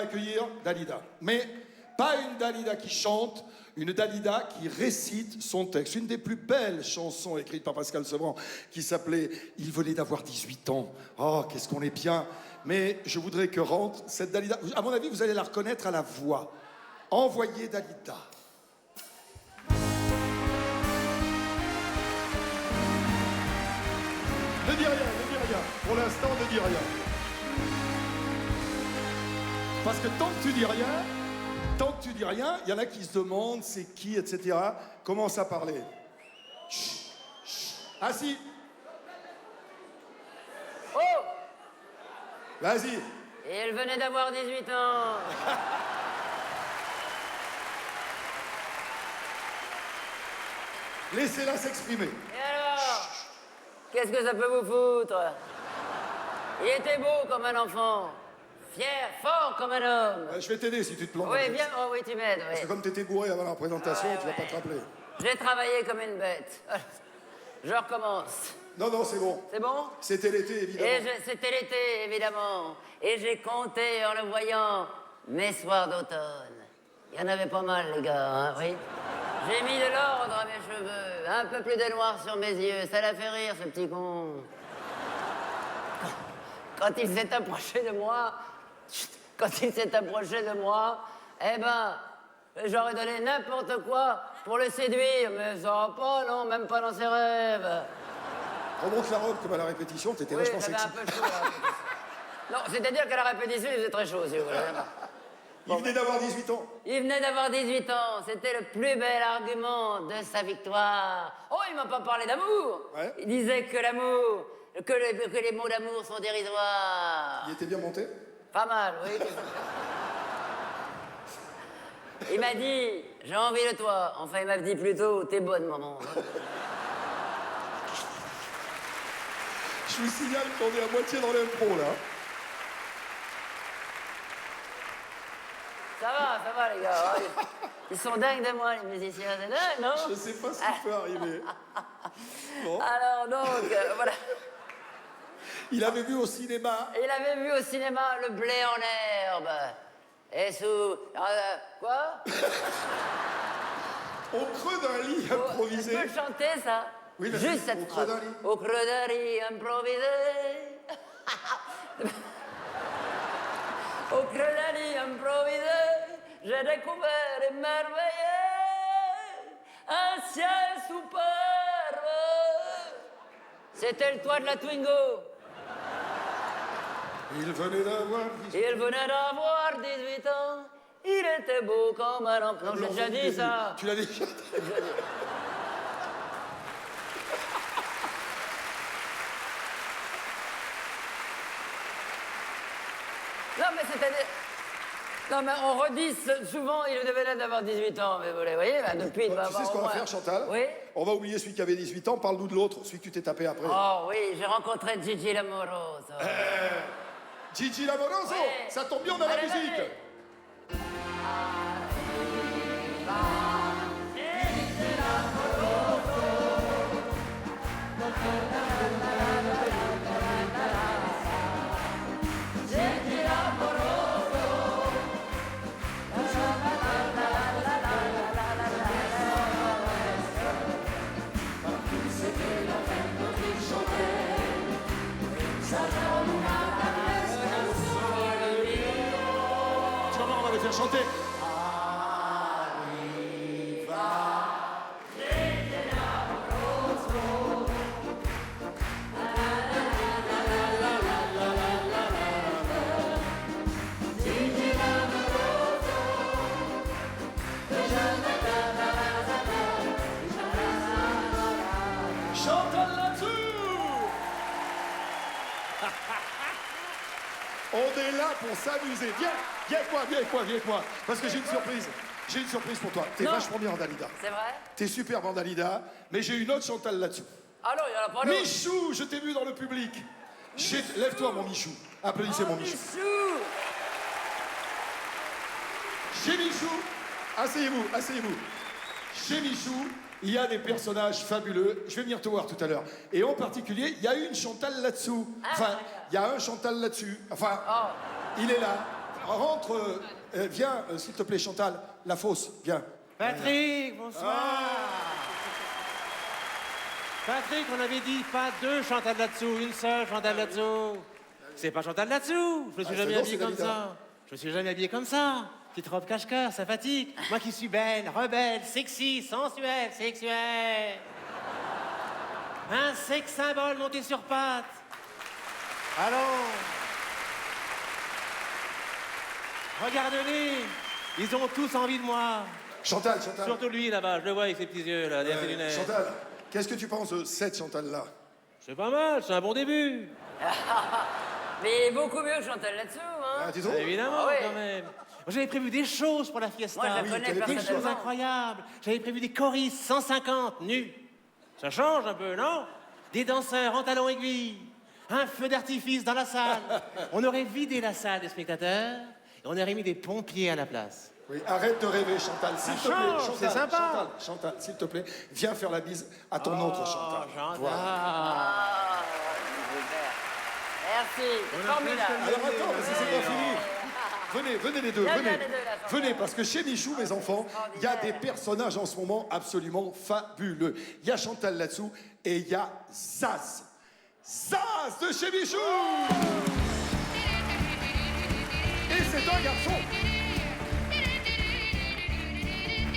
Accueillir Dalida. Mais pas une Dalida qui chante, une Dalida qui récite son texte. Une des plus belles chansons écrites par Pascal Sevran qui s'appelait « Il venait d'avoir 18 ans ». Oh, qu'est-ce qu'on est bien. Mais je voudrais que rentre cette Dalida. À mon avis, vous allez la reconnaître à la voix. Envoyez Dalida. Ne dis rien, ne dis rien. Pour l'instant, ne dis rien. Parce que tant que tu dis rien, il y en a qui se demandent c'est qui, etc. Commence à parler. Chut, chut. Ah si. Oh! Vas-y. Et elle venait d'avoir 18 ans. Laissez-la s'exprimer. Et alors? Qu'est-ce que ça peut vous foutre? Il était beau comme un enfant. Fier, fort comme un homme. Je vais t'aider si tu te plantes. Oui, bien. Oh oui, tu m'aides, Parce que oui. comme t'étais bourré avant la présentation, Ouais, tu vas pas te rappeler. J'ai travaillé comme une bête. Je recommence. Non, non, c'est bon. C'est bon? C'était l'été, évidemment. C'était l'été, évidemment. Et j'ai compté en le voyant mes soirs d'automne. Il y en avait pas mal, les gars, hein, oui. J'ai mis de l'ordre à mes cheveux, un peu plus de noir sur mes yeux. Ça l'a fait rire, ce petit con. Quand il s'est approché de moi, eh ben, j'aurais donné n'importe quoi pour le séduire, mais ça va pas, non, même pas dans ses rêves. Remonte la robe comme à la répétition, t'étais Oui, vachement j'avais sexy. un peu chaud. Non, c'est-à-dire qu'à la répétition, il faisait très chaud, si vous voulez. Il venait d'avoir 18 ans. Il venait d'avoir 18 ans, c'était le plus bel argument de sa victoire. Oh, il m'a pas parlé d'amour. Ouais. Il disait que l'amour, que les mots d'amour sont dérisoires. Il était bien monté. Pas mal, oui. Il m'a dit, j'ai envie de toi. Enfin, il m'a dit plutôt, t'es bonne, maman. Je vous signale qu'on est à moitié dans l'impro, là. Ça va, les gars. Ils sont dingues de moi, les musiciens. C'est dingue, non? Je sais pas ce qui peut arriver. Bon. Alors, donc, voilà. Il avait vu au cinéma. Il avait vu au cinéma Le blé en herbe. Et sous... quoi? Au creux d'un lit improvisé. Tu peux chanter, ça? Oui, vas-y, juste cette au creux phrase. d'un lit. Au creux d'un lit improvisé. Au creux d'un lit improvisé, j'ai découvert émerveillé un ciel superbe. C'était le toit de la Twingo. Il venait d'avoir 18 ans. Il venait d'avoir 18 ans. Il était beau comme un enfant. Non, j'ai déjà dit ça. Tu l'as déjà dit. Non, mais c'est-à-dire... Non, mais on redit souvent, il devait d'avoir 18 ans, mais vous voyez, bah, depuis, il va Tu sais avoir ce qu'on au va moins... faire, Chantal? Oui? On va oublier celui qui avait 18 ans, parle-nous de l'autre, celui que tu t'es tapé après. Oh oui, j'ai rencontré Gigi Lamoroso. Gigi Lamoroso, Ouais. ça tombe bien, on a la Allez, musique. allez. Tu vas voir, on va les faire chanter. Chantal là-dessous. On est là pour s'amuser. Viens, viens avec moi. Parce que j'ai une surprise. J'ai une surprise pour toi. T'es Non. vachement bien en Dalida. C'est vrai? T'es super en Dalida, mais j'ai une autre Chantal là-dessous. Ah non, il n'y en a pas d'autre. Michou, je t'ai vu dans le public. Lève-toi, mon Michou. Applaudissez mon Michou. Michou. Chez Michou, asseyez-vous. Chez Michou, il y a des personnages fabuleux. Je vais venir te voir tout à l'heure. Et en particulier, il y a une Chantal là-dessous. Enfin, il y a un Chantal là-dessus. Enfin, il est là. rentre, viens, s'il te plaît, Chantal, la fosse, viens. Patrick, bonsoir. Patrick, on avait dit pas deux Chantal là-dessous, une seule Chantal là-dessous. C'est pas Chantal là-dessous. Je me suis Ah, jamais c'est bon, habillé c'est comme Dalida. ça. Je me suis jamais habillé comme ça. Petite robe cache-cœur, sympathique. Moi qui suis belle, rebelle, sexy, sensuelle, sexuelle. Un sex symbole monté sur pattes. Allons. Regardez-les. Ils ont tous envie de moi. Chantal, Chantal. Surtout lui là-bas, je le vois avec ses petits yeux là, derrière ses lunettes. Chantal, qu'est-ce que tu penses de cette Chantal-là? C'est pas mal, c'est un bon début. Mais il est beaucoup mieux que Chantal là-dessous, hein. Ah, tu trouves? Évidemment, Ah ouais. quand même. J'avais prévu des choses pour la fiesta. Moi, je la oui, connais quelle est Des Personnellement. choses incroyables. J'avais prévu des choristes 150 nus. Ça change un peu, non? Des danseurs en talons aiguilles. Un feu d'artifice dans la salle. On aurait vidé la salle des spectateurs et on aurait mis des pompiers à la place. Oui, arrête de rêver, Chantal, s'il te plaît. change, Chantal, c'est sympa. Chantal, s'il te plaît, viens faire la bise à ton autre Chantal. Chantal. Voilà. Ah, super. Merci, c'est formidable. Alors attends, parce que c'est pas fini. Venez les deux, Viens, venez. viens, les deux, là, Chantal. Venez, parce que chez Michou, mes enfants, il y a des personnages en ce moment absolument fabuleux. Il y a Chantal là-dessous et il y a Zaz. Zaz de chez Michou. Et c'est un garçon.